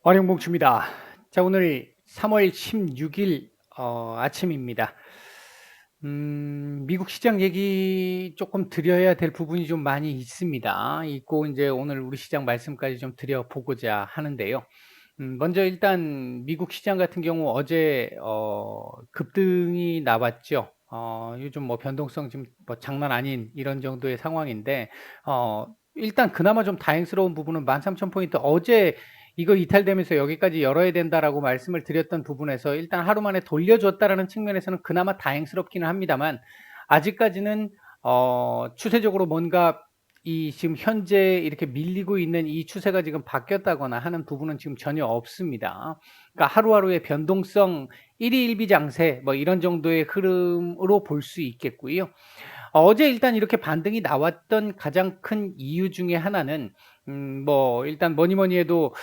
어령봉투입니다. 자, 오늘 3월 16일 아침입니다. 미국 시장 얘기 조금 드려야 될 부분이 좀 많이 있습니다. 있고 이제 오늘 우리 시장 말씀까지 좀 드려보고자 하는데요. 먼저 일단 미국 시장 같은 경우 어제 급등이 나왔죠. 요즘 뭐 변동성 지금 뭐 장난 아닌 이런 정도의 상황인데 일단 그나마 좀 다행스러운 부분은 13,000포인트 어제 이거 이탈되면서 여기까지 열어야 된다라고 말씀을 드렸던 부분에서 일단 하루 만에 돌려줬다라는 측면에서는 그나마 다행스럽기는 합니다만 아직까지는 추세적으로 뭔가 이 지금 현재 이렇게 밀리고 있는 이 추세가 지금 바뀌었다거나 하는 부분은 지금 전혀 없습니다. 그러니까 하루하루의 변동성 1위 1비 장세 뭐 이런 정도의 흐름으로 볼 수 있겠고요. 어제 일단 이렇게 반등이 나왔던 가장 큰 이유 중에 하나는 뭐 일단 뭐니 뭐니 해도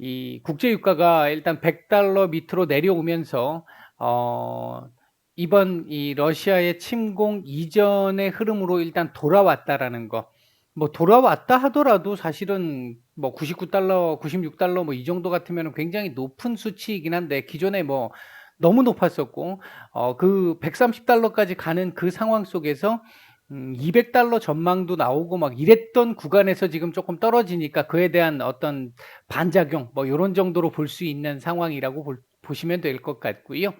이 국제 유가가 일단 $100 밑으로 내려오면서 어 이번 이 러시아의 침공 이전의 흐름으로 일단 돌아왔다라는 거. 뭐 돌아왔다 하더라도 사실은 뭐 $99, $96 뭐 이 정도 같으면은 굉장히 높은 수치이긴 한데 기존에 뭐 너무 높았었고 그 $130 까지 가는 그 상황 속에서 $200 전망도 나오고 막 이랬던 구간에서 지금 조금 떨어지니까 그에 대한 어떤 반작용 뭐 요런 정도로 볼 수 있는 상황이라고 보시면 될 것 같고요.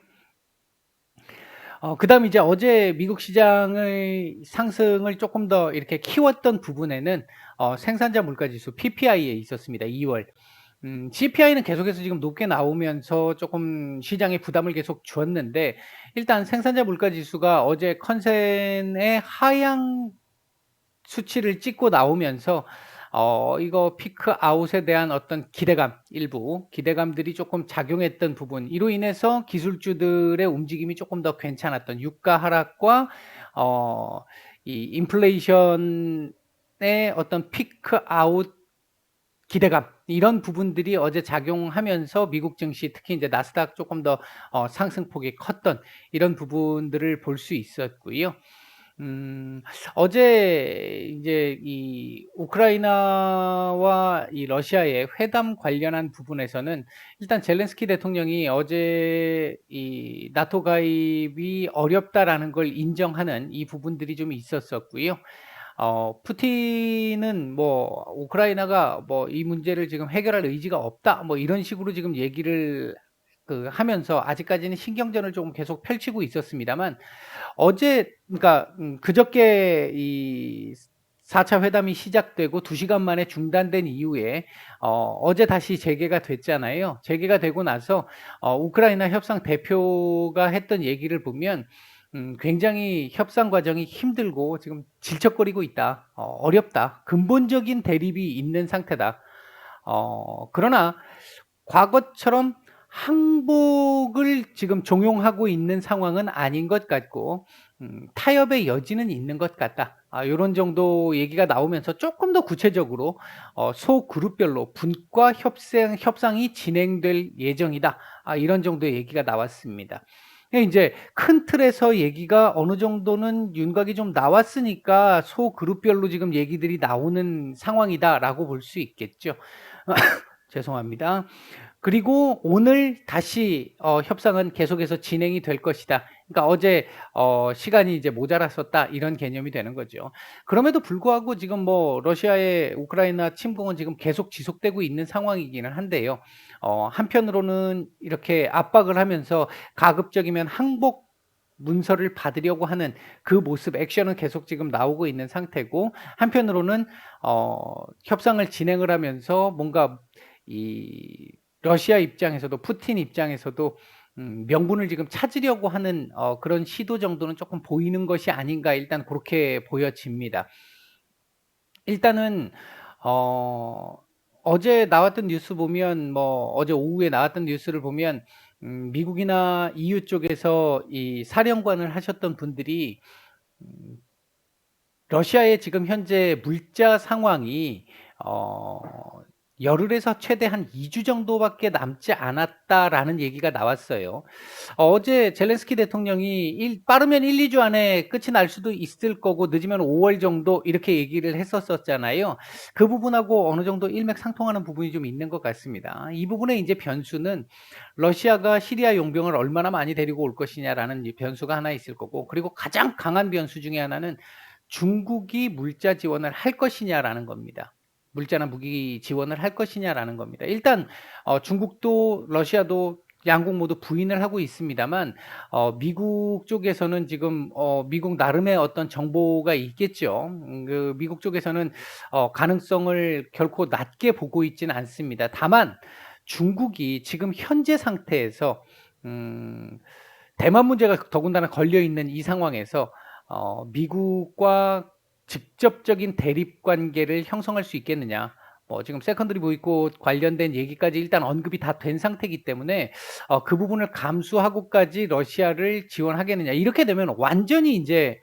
그다음에 이제 어제 미국 시장의 상승을 조금 더 이렇게 키웠던 부분에는 생산자 물가 지수 PPI에 있었습니다. 2 월. CPI는 계속해서 지금 높게 나오면서 조금 시장에 부담을 계속 줬는데 일단 생산자 물가 지수가 어제 컨센의 하향 수치를 찍고 나오면서 이거 피크 아웃에 대한 어떤 기대감, 일부 기대감들이 조금 작용했던 부분, 이로 인해서 기술주들의 움직임이 조금 더 괜찮았던 유가 하락과 어 이 인플레이션의 어떤 피크 아웃 기대감, 이런 부분들이 어제 작용하면서 미국 증시 특히 이제 나스닥 조금 더 상승폭이 컸던 이런 부분들을 볼 수 있었고요. 어제 이제 이 우크라이나와 이 러시아의 회담 관련한 부분에서는 일단 젤렌스키 대통령이 어제 이 나토 가입이 어렵다라는 걸 인정하는 이 부분들이 좀 있었었고요. 푸틴은 뭐 우크라이나가 뭐 이 문제를 지금 해결할 의지가 없다 뭐 이런 식으로 지금 얘기를 하면서 아직까지는 신경전을 조금 계속 펼치고 있었습니다만 어제 그러니까 그저께 이 4차 회담이 시작되고 2 시간 만에 중단된 이후에 어제 다시 재개가 됐잖아요. 재개가 되고 나서 우크라이나 협상 대표가 했던 얘기를 보면 굉장히 협상 과정이 힘들고 지금 질척거리고 있다. 어렵다. 근본적인 대립이 있는 상태다. 그러나 과거처럼 항복을 지금 종용하고 있는 상황은 아닌 것 같고 타협의 여지는 있는 것 같다. 요런 정도 얘기가 나오면서 조금 더 구체적으로 소그룹별로 분과 협상이 진행될 예정이다. 이런 정도의 얘기가 나왔습니다. 이제 큰 틀에서 얘기가 어느 정도는 윤곽이 좀 나왔으니까 소그룹별로 지금 얘기들이 나오는 상황이다라고 볼 수 있겠죠. 죄송합니다. 그리고 오늘 다시 협상은 계속해서 진행이 될 것이다. 그러니까 어제 시간이 이제 모자랐었다 이런 개념이 되는 거죠. 그럼에도 불구하고 지금 뭐 러시아의 우크라이나 침공은 지금 계속 지속되고 있는 상황이기는 한데요. 한편으로는 이렇게 압박을 하면서 가급적이면 항복 문서를 받으려고 하는 그 모습 액션은 계속 지금 나오고 있는 상태고 한편으로는 협상을 진행을 하면서 뭔가 이 러시아 입장에서도 푸틴 입장에서도 명분을 지금 찾으려고 하는 그런 시도 정도는 조금 보이는 것이 아닌가 일단 그렇게 보여집니다. 일단은 어 어제 나왔던 뉴스 보면 뭐 어제 오후에 나왔던 뉴스를 보면 미국이나 EU 쪽에서 이 사령관을 하셨던 분들이 음 러시아의 지금 현재 물자 상황이 어 열흘에서 최대 한 2주 정도밖에 남지 않았다라는 얘기가 나왔어요. 어제 젤렌스키 대통령이 빠르면 1-2주 안에 끝이 날 수도 있을 거고 늦으면 5월 정도 이렇게 얘기를 했었잖아요. 그 부분하고 어느 정도 일맥상통하는 부분이 좀 있는 것 같습니다. 이 부분의 인제 변수는 러시아가 시리아 용병을 얼마나 많이 데리고 올 것이냐라는 이 변수가 하나 있을 거고, 그리고 가장 강한 변수 중에 하나는 중국이 물자 지원을 할 것이냐라는 겁니다. 물자나 무기 지원을 할 것이냐라는 겁니다. 일단 중국도 러시아도 양국 모두 부인을 하고 있습니다만, 미국 쪽에서는 지금 미국 나름의 어떤 정보가 있겠죠. 그 미국 쪽에서는 가능성을 결코 낮게 보고 있지는 않습니다. 다만 중국이 지금 현재 상태에서 음 대만 문제가 더군다나 걸려 있는 이 상황에서 미국과 직접적인 대립 관계를 형성할 수 있겠느냐. 지금 세컨더리 보이콧 관련된 얘기까지 일단 언급이 다 된 상태이기 때문에 그 부분을 감수하고까지 러시아를 지원하겠느냐. 이렇게 되면 완전히 인제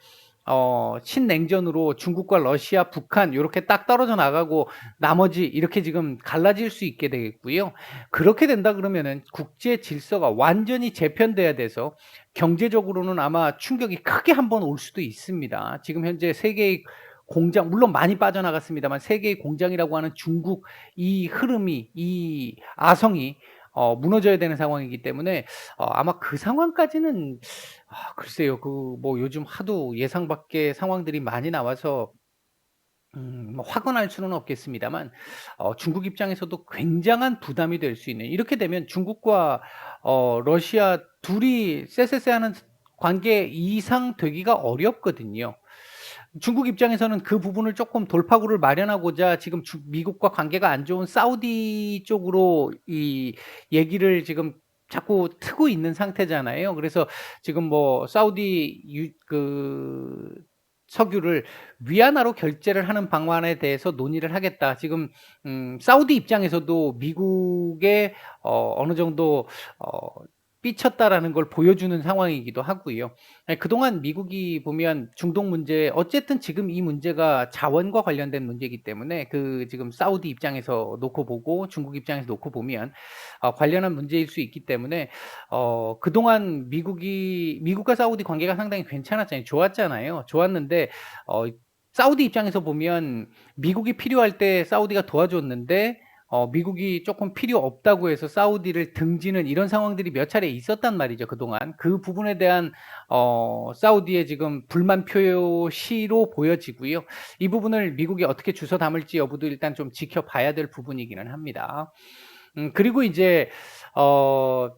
신냉전으로 중국과 러시아, 북한 요렇게 딱 떨어져 나가고 나머지 이렇게 지금 갈라질 수 있게 되겠고요. 그렇게 된다 그러면은 국제 질서가 완전히 재편돼야 돼서 경제적으로는 아마 충격이 크게 한번 올 수도 있습니다. 지금 현재 세계의 공장, 물론 많이 빠져나갔습니다만 세계의 공장이라고 하는 중국, 이 흐름이, 이 아성이 무너져야 되는 상황이기 때문에 아마 그 상황까지는, 글쎄요. 뭐 요즘 하도 예상 밖의 상황들이 많이 나와서 뭐 확언할 수는 없겠습니다만, 중국 입장에서도 굉장한 부담이 될 수 있는, 이렇게 되면 중국과 러시아 둘이 쎄쎄쎄하는 관계 이상 되기가 어렵거든요. 중국 입장에서는 그 부분을 쪼끔 돌파구를 마련하고자 지금 미국과 관계가 안 좋은 사우디 쪽으로 이 얘기를 지금 자꾸 트고 있는 상태잖아요. 그래서 지금 뭐 사우디 석유를 위안화로 결제를 하는 방안에 대해서 논의를 하겠다. 지금 사우디 입장에서도 미국에 어느 정도 어 삐쳤다라는 걸 보여주는 상황이기도 하고요. 그동안 미국이 보면 중동 문제, 어쨌든 지금 이 문제가 자원과 관련된 문제이기 때문에 지금 사우디 입장에서 놓고 보고 중국 입장에서 놓고 보면 관련한 문제일 수 있기 때문에 그동안 미국과 사우디 관계가 상당히 괜찮았잖아요. 좋았잖아요. 좋았는데 사우디 입장에서 보면 미국이 필요할 때 사우디가 도와줬는데 미국이 조금 필요 없다고 해서 사우디를 등지는 이런 상황들이 몇 차례 있었단 말이죠, 그동안. 그 부분에 대한 사우디의 지금 불만 표시로 보여지고요. 이 부분을 미국이 어떻게 주워 담을지 여부도 일단 좀 지켜봐야 될 부분이기는 합니다. 그리고 이제 어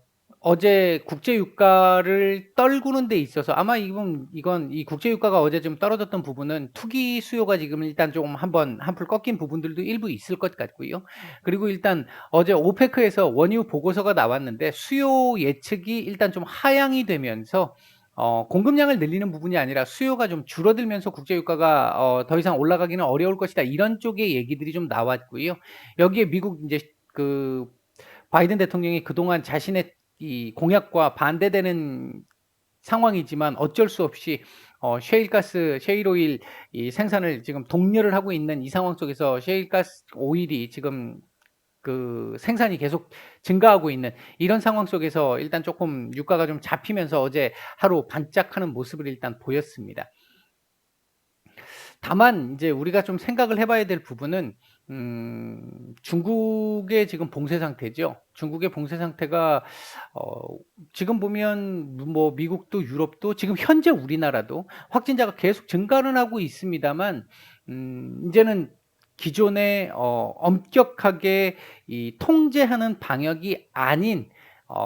어제 국제 유가를 떨구는 데 있어서 아마 이건 이 국제 유가가 어제 좀 떨어졌던 부분은 투기 수요가 지금 일단 좀 한풀 꺾인 부분들도 일부 있을 것 같고요. 그리고 일단 어제 오페크에서 원유 보고서가 나왔는데 수요 예측이 일단 좀 하향이 되면서 공급량을 늘리는 부분이 아니라 수요가 좀 줄어들면서 국제 유가가 더 이상 올라가기는 어려울 것이다. 이런 쪽의 얘기들이 좀 나왔고요. 여기에 미국 인제 그 바이든 대통령이 그동안 자신의 이 공약과 반대되는 상황이지만 어쩔 수 없이 셰일 오일 이 생산을 지금 독려를 하고 있는 이 상황 속에서 셰일가스 오일이 지금 생산이 계속 증가하고 있는 이런 상황 속에서 일단 쪼끔 유가가 좀 잡히면서 어제 하루 반짝하는 모습을 일단 보였습니다. 다만 인제 우리가 좀 생각을 해 봐야 될 부분은 중국의 지금 봉쇄 상태죠. 중국의 봉쇄 상태가 어 지금 보면 뭐 미국도 유럽도 지금 현재 우리나라도 확진자가 계속 증가는 하고 있습니다만, 인제는 기존의 엄격하게 이 통제하는 방역이 아닌,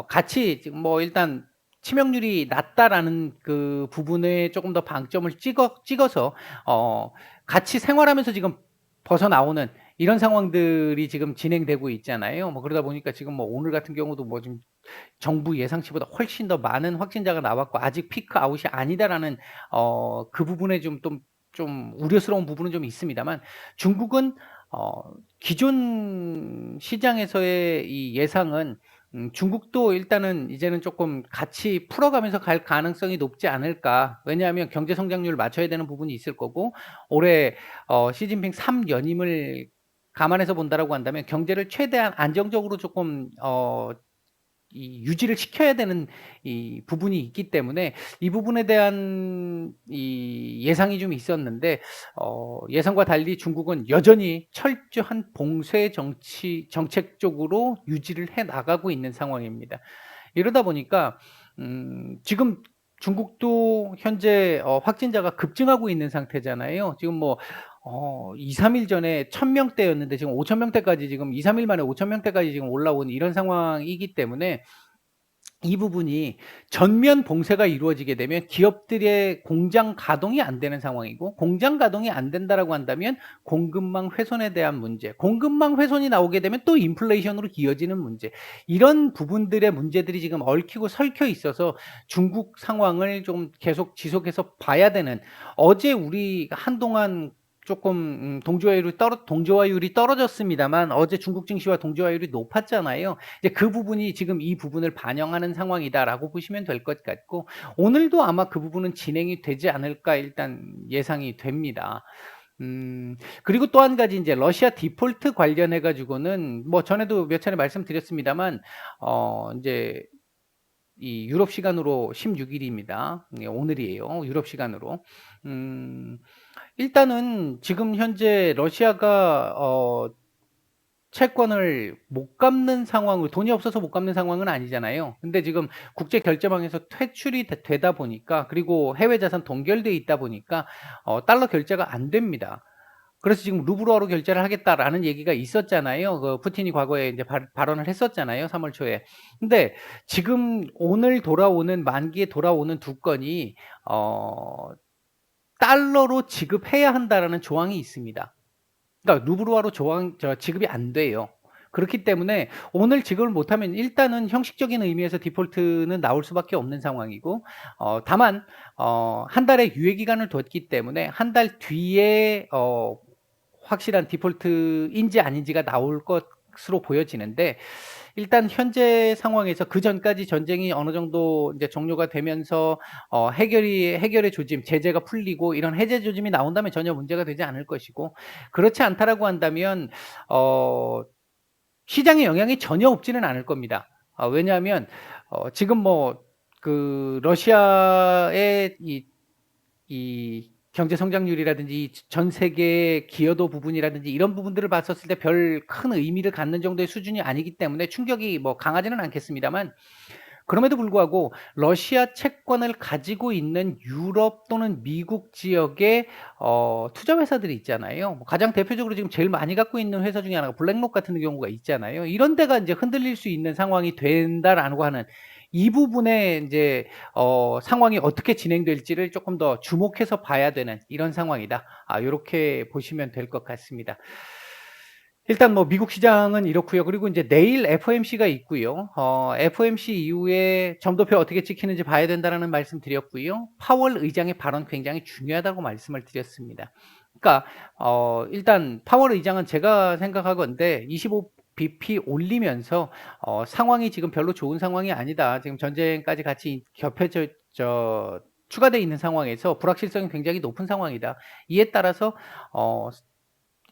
같이 지금 뭐 일단 치명률이 낮다라는 그 부분에 쪼금 더 방점을 찍어서 같이 생활하면서 지금 벗어나오는 이런 상황들이 지금 진행되고 있잖아요. 뭐 그러다 보니까 지금 뭐 오늘 같은 경우도 뭐 지금 정부 예상치보다 훨씬 더 많은 확진자가 나왔고 아직 피크 아웃이 아니다라는 그 부분에 좀 우려스러운 부분은 좀 있습니다만, 중국은 어 기존 시장에서의 이 예상은 중국도 일단은 이제는 쪼끔 같이 풀어가면서 갈 가능성이 높지 않을까. 왜냐하면 경제 성장률을 맞춰야 되는 부분이 있을 거고, 올해 시진핑 3 연임을 감안해서 본다라고 한다면 경제를 최대한 안정적으로 조금 이 유지를 시켜야 되는 이 부분이 있기 때문에 이 부분에 대한 이 예상이 좀 있었는데 예상과 달리 중국은 여전히 철저한 봉쇄 정책 쪽으로 유지를 해 나가고 있는 상황입니다. 이러다 보니까 지금 중국도 현재 확진자가 급증하고 있는 상태잖아요. 지금 뭐 2-3일 전에 1,000 명대였는데 지금 5,000 명대까지 지금 2-3일 만에 5,000 명대까지 지금 올라온 이런 상황이기 때문에 이 부분이 전면 봉쇄가 이루어지게 되면 기업들의 공장 가동이 안 되는 상황이고, 공장 가동이 안 된다라고 한다면 공급망 훼손에 대한 문제, 공급망 훼손이 나오게 되면 또 인플레이션으로 이어지는 문제, 이런 부분들의 문제들이 지금 얽히고 설켜 있어서 중국 상황을 좀 계속 지속해서 봐야 되는, 어제 우리가 한동안 조금 동조화율이 떨어졌습니다만 어제 중국 증시와 동조화율이 높았잖아요. 이제 그 부분이 지금 이 부분을 반영하는 상황이다라고 보시면 될 것 같고, 오늘도 아마 그 부분은 진행이 되지 않을까 일단 예상이 됩니다. 그리고 또 한 가지 이제 러시아 디폴트 관련해 가지고는 뭐 전에도 몇 차례 말씀드렸습니다만 인제 이 유럽 시간으로 16 일입니다. 예, 오늘이에요. 유럽 시간으로. 음 일단은 지금 현재 러시아가 채권을 못 갚는 상황을, 돈이 없어서 못 갚는 상황은 아니잖아요. 근데 지금 국제 결제망에서 퇴출이 되다 보니까, 그리고 해외 자산 동결돼 있다 보니까 달러 결제가 안 됩니다. 그래서 지금 루블화로 결제를 하겠다라는 얘기가 있었잖아요. 그 푸틴이 과거에 이제 발언을 했었잖아요. 3월 초에. 근데 지금 오늘 돌아오는 만기에 돌아오는 두 건이 달러로 지급해야 한다라는 조항이 있습니다. 그러니까 루블화로 지급이 안 돼요. 그렇기 때문에 오늘 지급을 못하면 일단은 형식적인 의미에서 디폴트는 나올 수밖에 없는 상황이고, 다만 한 달의 유예 기간을 뒀기 때문에 한 달 뒤에 확실한 디폴트인지 아닌지가 나올 것으로 보여지는데, 일단 현재 상황에서 그전까지 전쟁이 어느 정도 이제 종료가 되면서 해결의 조짐, 제재가 풀리고 이런 해제 조짐이 나온다면 전혀 문제가 되지 않을 것이고, 그렇지 않다라고 한다면 시장에 영향이 전혀 없지는 않을 겁니다. 왜냐하면 지금 뭐 그 러시아의 이 경제 성장률이라든지 전 세계 기여도 부분이라든지 이런 부분들을 봤었을 때 별 큰 의미를 갖는 정도의 수준이 아니기 때문에 충격이 뭐 강하지는 않겠습니다만, 그럼에도 불구하고 러시아 채권을 가지고 있는 유럽 또는 미국 지역의 투자 회사들이 있잖아요. 뭐 가장 대표적으로 지금 제일 많이 갖고 있는 회사 중에 하나가 블랙록 같은 경우가 있잖아요. 이런 데가 이제 흔들릴 수 있는 상황이 된다라고 하는 이 부분에 이제 상황이 어떻게 진행될지를 조금 더 주목해서 봐야 되는 이런 상황이다. 요렇게 보시면 될 것 같습니다. 일단 뭐 미국 시장은 이렇고요. 그리고 이제 내일 FOMC가 있고요. FOMC 이후에 점도표 어떻게 찍히는지 봐야 된다라는 말씀 드렸고요. 파월 의장의 발언 굉장히 중요하다고 말씀을 드렸습니다. 그러니까 일단 파월 의장은 제가 생각하건대 25bp 올리면서 상황이 지금 별로 좋은 상황이 아니다. 지금 전쟁까지 같이 겹쳐져 추가되어 있는 상황에서 불확실성이 굉장히 높은 상황이다. 이에 따라서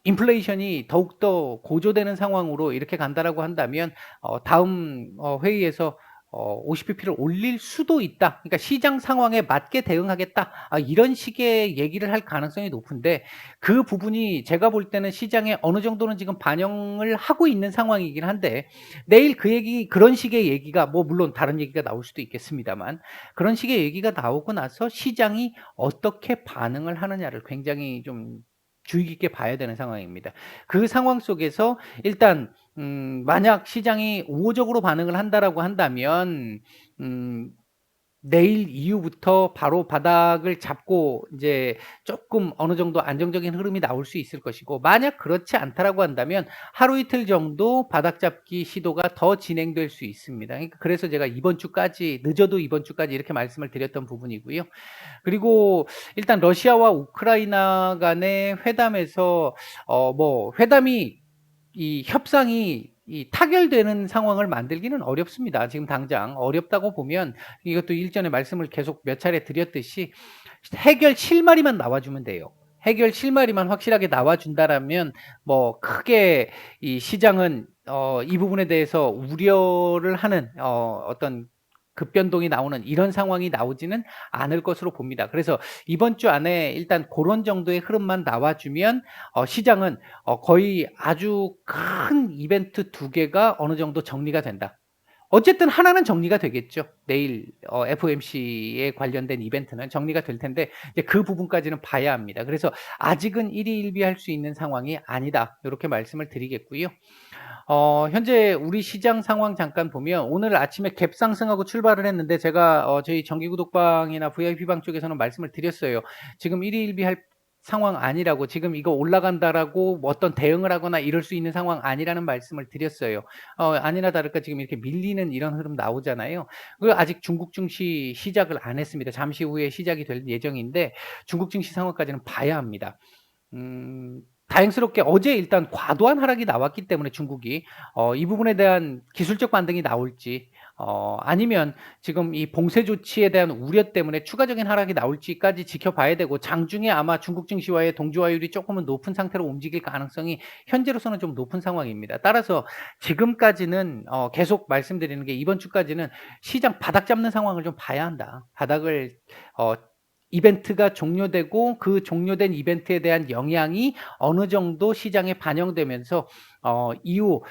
인플레이션이 더욱더 고조되는 상황으로 이렇게 간다라고 한다면 다음 회의에서 50bp를 올릴 수도 있다. 그러니까 시장 상황에 맞게 대응하겠다. 이런 식의 얘기를 할 가능성이 높은데, 그 부분이 제가 볼 때는 시장에 어느 정도는 지금 반영을 하고 있는 상황이긴 한데, 내일 그런 식의 얘기가 뭐 물론 다른 얘기가 나올 수도 있겠습니다만, 그런 식의 얘기가 나오고 나서 시장이 어떻게 반응을 하느냐를 굉장히 좀 주의 깊게 봐야 되는 상황입니다. 그 상황 속에서 일단 만약 시장이 우호적으로 반응을 한다라고 한다면 내일 이후부터 바로 바닥을 잡고 이제 조금 어느 정도 안정적인 흐름이 나올 수 있을 것이고, 만약 그렇지 않다라고 한다면 하루 이틀 정도 바닥 잡기 시도가 더 진행될 수 있습니다. 그러니까 그래서 제가 이번 주까지, 늦어도 이번 주까지 이렇게 말씀을 드렸던 부분이고요. 그리고 일단 러시아와 우크라이나 간의 회담에서 뭐 회담이 이 협상이 타결되는 상황을 만들기는 어렵습니다. 지금 당장 어렵다고 보면, 이것도 일전에 말씀을 계속 몇 차례 드렸듯이 해결 실마리만 나와주면 돼요. 해결 실마리만 확실하게 나와 준다라면 뭐 크게 이 시장은 이 부분에 대해서 우려를 하는 어떤 급변동이 나오는 이런 상황이 나오지는 않을 것으로 봅니다. 그래서 이번 주 안에 일단 고런 정도의 흐름만 나와 주면 시장은 거의 아주 큰 이벤트 2 개가 어느 정도 정리가 된다. 어쨌든 하나는 정리가 되겠죠. 내일 FOMC에 관련된 이벤트는 정리가 될 텐데 이제 그 부분까지는 봐야 합니다. 그래서 아직은 일희일비할 수 있는 상황이 아니다. 요렇게 말씀을 드리겠고요. 현재 우리 시장 상황 잠깐 보면 오늘 아침에 갭 상승하고 출발을 했는데 제가 저희 정기 구독방이나 VIP방 쪽에서는 말씀을 드렸어요. 지금 일희일비할 상황 아니라고, 지금 이거 올라간다라고 뭐 어떤 대응을 하거나 이럴 수 있는 상황 아니라는 말씀을 드렸어요. 아니나 다를까 지금 이렇게 밀리는 이런 흐름 나오잖아요. 그리고 아직 중국 증시 시작을 안 했습니다. 잠시 후에 시작이 될 예정인데 중국 증시 상황까지는 봐야 합니다. 다행스럽게 어제 일단 과도한 하락이 나왔기 때문에 중국이 이 부분에 대한 기술적 반등이 나올지 아니면 지금 이 봉쇄 조치에 대한 우려 때문에 추가적인 하락이 나올지까지 지켜봐야 되고, 장중에 아마 중국 증시와의 동조화율이 조금은 높은 상태로 움직일 가능성이 현재로서는 좀 높은 상황입니다. 따라서 지금까지는 계속 말씀드리는 게 이번 주까지는 시장 바닥 잡는 상황을 좀 봐야 한다. 바닥을 이벤트가 종료되고 그 종료된 이벤트에 대한 영향이 어느 정도 시장에 반영되면서 이후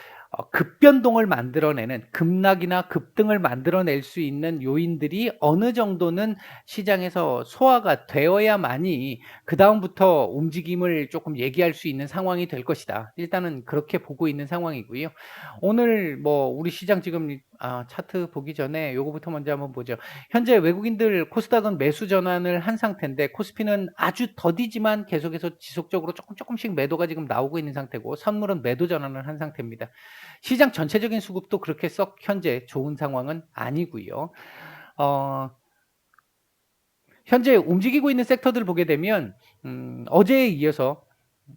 급변동을 만들어내는, 급락이나 급등을 만들어낼 수 있는 요인들이 어느 정도는 시장에서 소화가 되어야만이 그다음부터 움직임을 조금 얘기할 수 있는 상황이 될 것이다. 일단은 그렇게 보고 있는 상황이고요. 오늘 뭐 우리 시장 지금 차트 보기 전에 요거부터 먼저 한번 보죠. 현재 외국인들 코스닥은 매수 전환을 한 상태인데 코스피는 아주 더디지만 계속해서 지속적으로 조금씩 매도가 지금 나오고 있는 상태고, 선물은 매도 전환을 한 상태입니다. 시장 전체적인 수급도 그렇게 썩 현재 좋은 상황은 아니고요. 어 현재 움직이고 있는 섹터들 보게 되면 어제에 이어서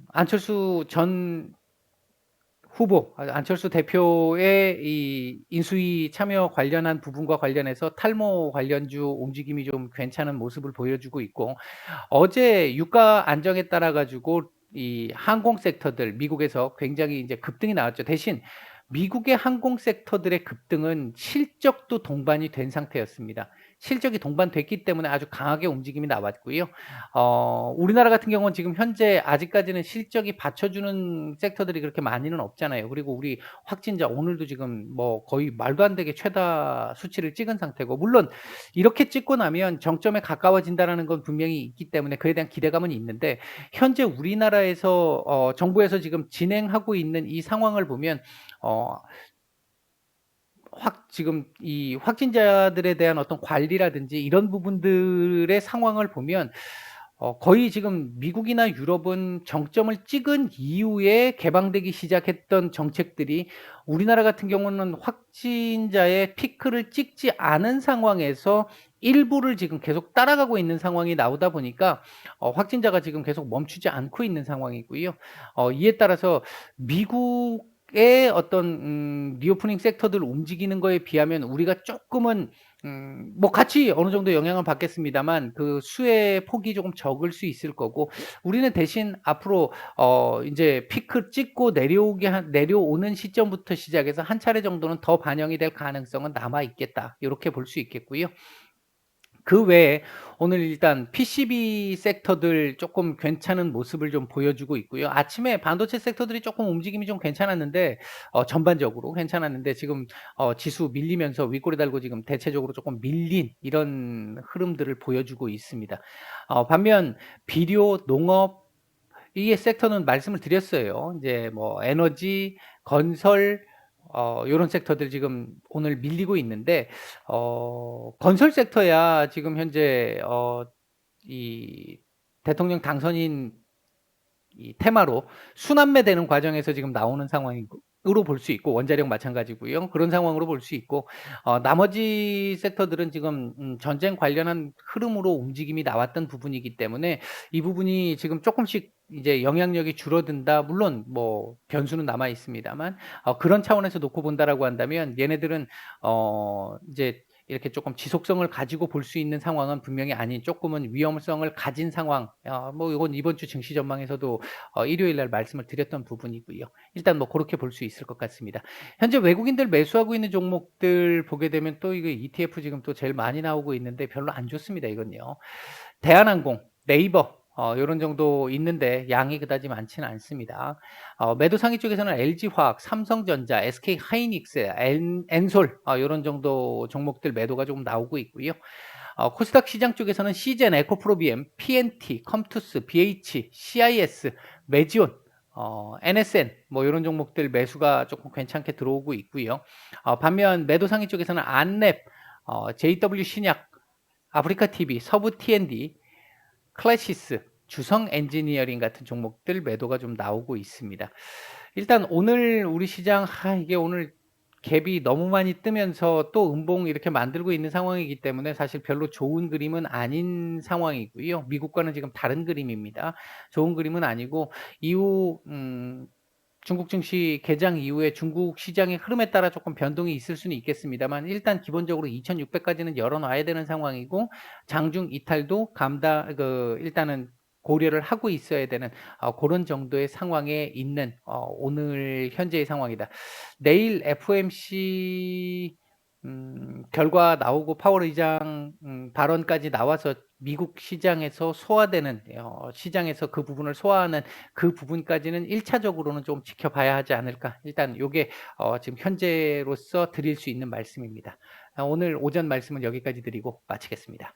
안철수 전 후보, 안철수 대표의 이 인수위 참여 관련한 부분과 관련해서 탈모 관련주 움직임이 좀 괜찮은 모습을 보여주고 있고, 어제 유가 안정에 따라 가지고 이 항공 섹터들 미국에서 굉장히 이제 급등이 나왔죠. 대신 미국의 항공 섹터들의 급등은 실적도 동반이 된 상태였습니다. 실적이 동반됐기 때문에 아주 강하게 움직임이 나왔고요. 우리나라 같은 경우는 지금 현재 아직까지는 실적이 받쳐주는 섹터들이 그렇게 많이는 없잖아요. 그리고 우리 확진자 오늘도 지금 뭐 거의 말도 안 되게 최다 수치를 찍은 상태고, 물론 이렇게 찍고 나면 정점에 가까워진다라는 건 분명히 있기 때문에 그에 대한 기대감은 있는데, 현재 우리나라에서 정부에서 지금 진행하고 있는 이 상황을 보면 지금 이 확진자들에 대한 어떤 관리라든지 이런 부분들의 상황을 보면 거의 지금 미국이나 유럽은 정점을 찍은 이후에 개방되기 시작했던 정책들이 우리나라 같은 경우는 확진자의 피크를 찍지 않은 상황에서 일부를 지금 계속 따라가고 있는 상황이 나오다 보니까 확진자가 지금 계속 멈추지 않고 있는 상황이고요. 이에 따라서 미국의 어떤 리오프닝 섹터들 움직이는 거에 비하면 우리가 조금은 뭐 같이 어느 정도 영향을 받겠습니다만 그 수의 폭이 조금 적을 수 있을 거고, 우리는 대신 앞으로 인제 피크 찍고 내려오는 시점부터 시작해서 한 차례 정도는 더 반영이 될 가능성은 남아 있겠다. 요렇게 볼 수 있겠고요. 그 외에 오늘 일단 PCB 섹터들 조금 괜찮은 모습을 좀 보여주고 있고요. 아침에 반도체 섹터들이 조금 움직임이 좀 괜찮았는데 전반적으로 괜찮았는데 지금 지수 밀리면서 윗골이 달고 지금 대체적으로 조금 밀린 이런 흐름들을 보여주고 있습니다. 반면 비료, 농업 이 섹터는 말씀을 드렸어요. 이제 뭐 에너지, 건설 요런 섹터들 지금 오늘 밀리고 있는데 건설 섹터야 지금 현재 이 대통령 당선인 이 테마로 순환매되는 과정에서 지금 나오는 상황으로 볼 수 있고, 원자력 마찬가지고요. 그런 상황으로 볼 수 있고, 나머지 섹터들은 지금 전쟁 관련한 흐름으로 움직임이 나왔던 부분이기 때문에 이 부분이 지금 조금씩 이제 영향력이 줄어든다. 물론 뭐 변수는 남아 있습니다만 그런 차원에서 놓고 본다라고 한다면 얘네들은 이제 이렇게 조금 지속성을 가지고 볼 수 있는 상황은 분명히 아닌 쪼끔은 위험성을 가진 상황, 뭐 요건 이번 주 증시 전망에서도 일요일 날 말씀을 드렸던 부분이고요. 일단 뭐 고렇게 볼 수 있을 것 같습니다. 현재 외국인들 매수하고 있는 종목들 보게 되면 또 이거 ETF 지금 또 제일 많이 나오고 있는데 별로 안 좋습니다, 이건요. 대한항공, 네이버 요런 정도 있는데 양이 그다지 많지는 않습니다. 매도 상위 쪽에서는 LG화학, 삼성전자, SK하이닉스, 엔솔 요런 정도 종목들 매도가 조금 나오고 있고요. 코스닥 시장 쪽에서는 시젠, 에코프로비엠, PNT, 컴투스, BH, CIS, 메지온, NSN 뭐 요런 종목들 매수가 조금 괜찮게 들어오고 있고요. 반면 매도 상위 쪽에서는 안랩, JW 신약, 아프리카TV, 서부 T&D, 클래시스, 주성 엔지니어링 같은 종목들 매도가 좀 나오고 있습니다. 일단 오늘 우리 시장 이게 오늘 갭이 너무 많이 뜨면서 또 음봉 이렇게 만들고 있는 상황이기 때문에 사실 별로 좋은 그림은 아닌 상황이고요. 미국과는 지금 다른 그림입니다. 좋은 그림은 아니고 이후 중국 증시 개장 이후에 중국 시장의 흐름에 따라 조금 변동이 있을 수는 있겠습니다만 일단 기본적으로 2,600까지는 열어 놔야 되는 상황이고 장중 이탈도 일단은 고려를 하고 있어야 되는 고런 정도의 상황에 있는 오늘 현재의 상황이다. 내일 FOMC 결과 나오고 파월 의장 발언까지 나와서 미국 시장에서 소화되는 시장에서 그 부분을 소화하는 그 부분까지는 1차적으로는 좀 지켜봐야 하지 않을까. 일단 요게 지금 현재로서 드릴 수 있는 말씀입니다. 오늘 오전 말씀은 여기까지 드리고 마치겠습니다.